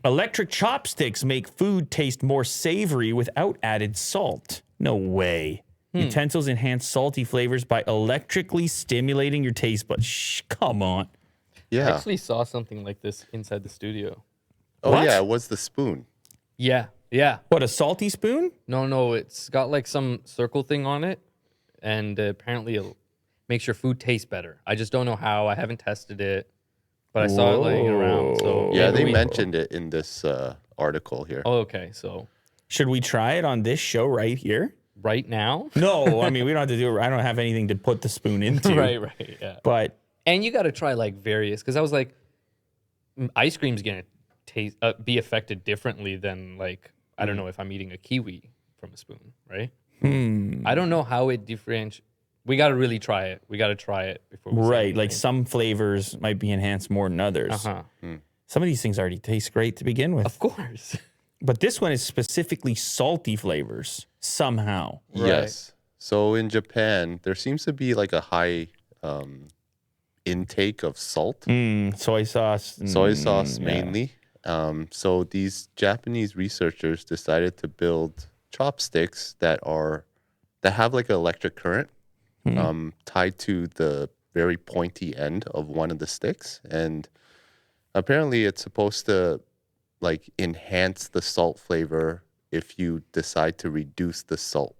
Electric chopsticks make food taste more savory without added salt. No way. Utensils enhance salty flavors by electrically stimulating your taste buds. Shh, come on. I Yeah. actually saw something like this inside the studio. Oh, What? yeah, it was the spoon. Yeah. What, a salty spoon? No, it's got like some circle thing on it, and apparently it makes your food taste better. I just don't know how. I haven't tested it, but I saw it laying around. So Yeah, maybe they mentioned it in this article here. Oh, okay. So Should we try it on this show right here? right now, No, I mean, we don't have to do it. I don't have anything to put the spoon into. right, yeah. But And you got to try like various, because I was like, ice cream's gonna taste be affected differently than like I don't know if I'm eating a kiwi from a spoon, right? I don't know how it differentiates. We got to really try it. We got to try it before we say right, anything. like some flavors might be enhanced more than others. Uh-huh. Some of these things already taste great to begin with. Of course. But this one is specifically salty flavors somehow. Yes. So in Japan, there seems to be like a high intake of salt. Soy sauce. Soy sauce yeah. mainly. So these Japanese researchers decided to build chopsticks that have like an electric current tied to the very pointy end of one of the sticks, and apparently it's supposed to like enhance the salt flavor if you decide to reduce the salt.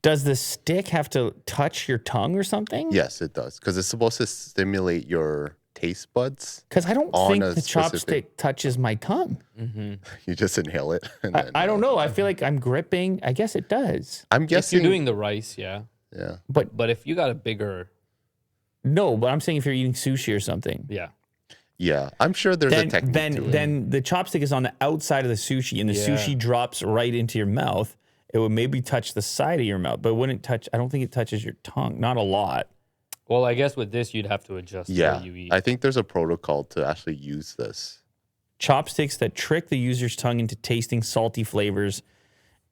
Does the stick have to touch your tongue or something? Yes, it does, because it's supposed to stimulate your taste buds. Because I don't On think a the specific- chopstick touches my tongue. You just inhale it. And then, I don't know. I feel like I'm gripping. I guess it does. I'm If guessing. you're doing the rice, yeah. Yeah. But if you got a bigger, No, but I'm saying if you're eating sushi or something. yeah. Yeah. I'm sure there's a technique to it. Then the chopstick is on the outside of the sushi, and the Yeah. sushi drops right into your mouth. It would maybe touch the side of your mouth, but it wouldn't touch. I don't think it touches your tongue. Not a lot. Well, I guess with this, you'd have to adjust Yeah. what you eat. I think there's a protocol to actually use this. Chopsticks that trick the user's tongue into tasting salty flavors,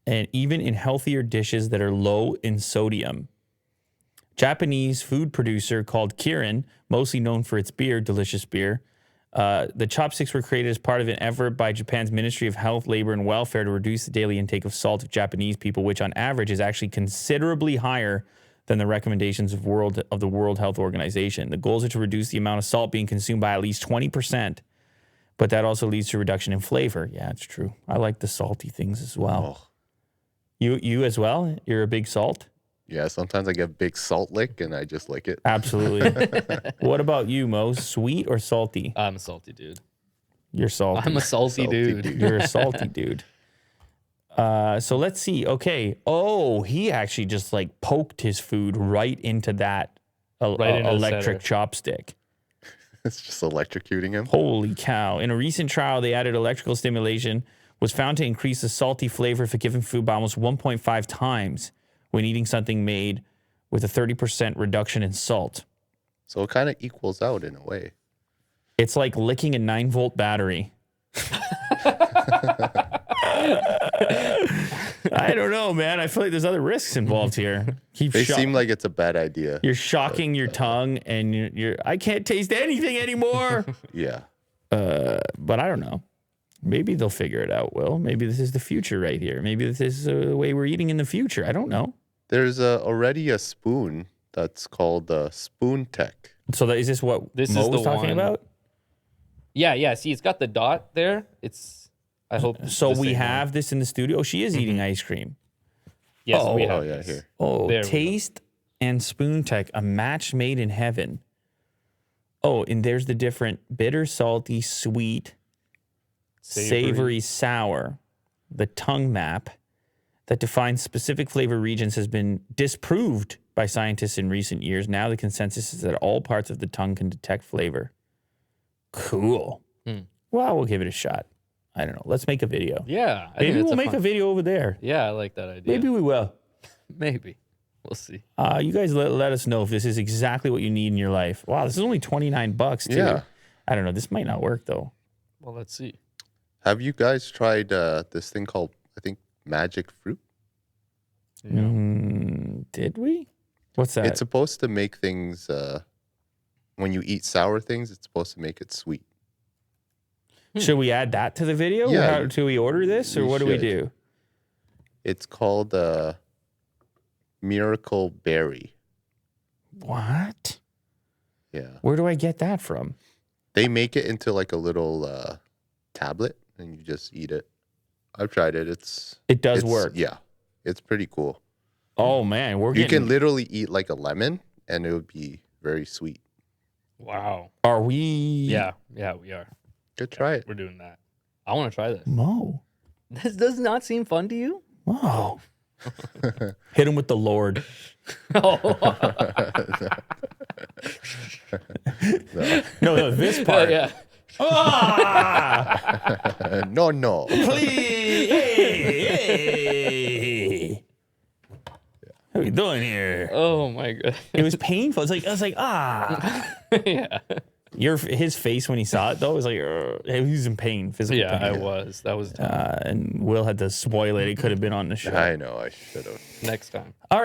and even in healthier dishes that are low in sodium. Japanese food producer called Kirin, mostly known for its beer, delicious beer. The chopsticks were created as part of an effort by Japan's Ministry of Health, Labor, and Welfare to reduce the daily intake of salt of Japanese people, which on average is actually considerably higher than the recommendations of the World Health Organization. The goals are to reduce the amount of salt being consumed by at least 20%, but that also leads to a reduction in flavor. Yeah, it's true. I like the salty things as well. You as well? You're a big salt? Yeah, sometimes I get big salt lick and I just lick it. Absolutely. What about you, Mo? Sweet or salty? I'm a salty dude. You're salty. I'm a salty dude. You're a salty dude. So let's see. Okay. Oh, he actually just like poked his food right into that Right into the electric center. chopstick. It's just electrocuting him. Holy cow. In a recent trial, they added electrical stimulation was found to increase the salty flavor of a given food by almost 1.5 times when eating something made with a 30% reduction in salt. So it kind of equals out in a way. It's like licking a 9-volt battery. I don't know, man. I feel like there's other risks involved here. They seem like it's a bad idea. You're shocking your tongue, and you're I can't taste anything anymore. Yeah. But I don't know. Maybe they'll figure it out, Will. Maybe this is the future right here. Maybe this is the way we're eating in the future. I don't know. There's already a spoon that's called Spoon Tech. So is this what This Mo is the was talking one. about? Yeah. See, it's got the dot there. I hope. it's So the we same have one. this in the studio. She is eating ice cream. Yes, we Oh, have. yeah, this. here. Oh, There we go. Taste and Spoon Tech, a match made in heaven. Oh, and there's the different bitter, salty, sweet, savory, sour. The tongue map that defines specific flavor regions has been disproved by scientists in recent years. Now the consensus is that all parts of the tongue can detect flavor. Cool. Well, we'll give it a shot. I don't know. Let's make a video. Yeah. I think Maybe that's we'll a make fun- a video over there. Yeah, I like that idea. Maybe we will. Maybe. We'll see. You guys let us know if this is exactly what you need in your life. Wow, this is only $29 too. Yeah. I don't know. This might not work though. Well, let's see. Have you guys tried this thing called, I think, magic fruit? Did we? What's that? It's supposed to make things, when you eat sour things, it's supposed to make it sweet. Should we add that to the video? Yeah, How, do we order this or we what do we should. do? It's called Miracle Berry. What? Yeah. Where do I get that from? They make it into like a little tablet and you just eat it. I've tried it. It does work. Yeah. It's pretty cool. Oh man, we're You getting. can literally eat like a lemon and it would be very sweet. Wow. Are we? Yeah, we are. Go try it. We're doing that. I want to try this. Mo. This does not seem fun to you? Whoa. Hit him with the Lord. No, this part. Yeah. Ah! No. Please. Hey. What are we doing here? Oh my god. It was painful. I was like, ah. Yeah. His face when he saw it though was like, he was in pain, physical Yeah, pain. I was. That was tough. And Will had to spoil it. It could have been on the show. I know. I should have. Next time. All right.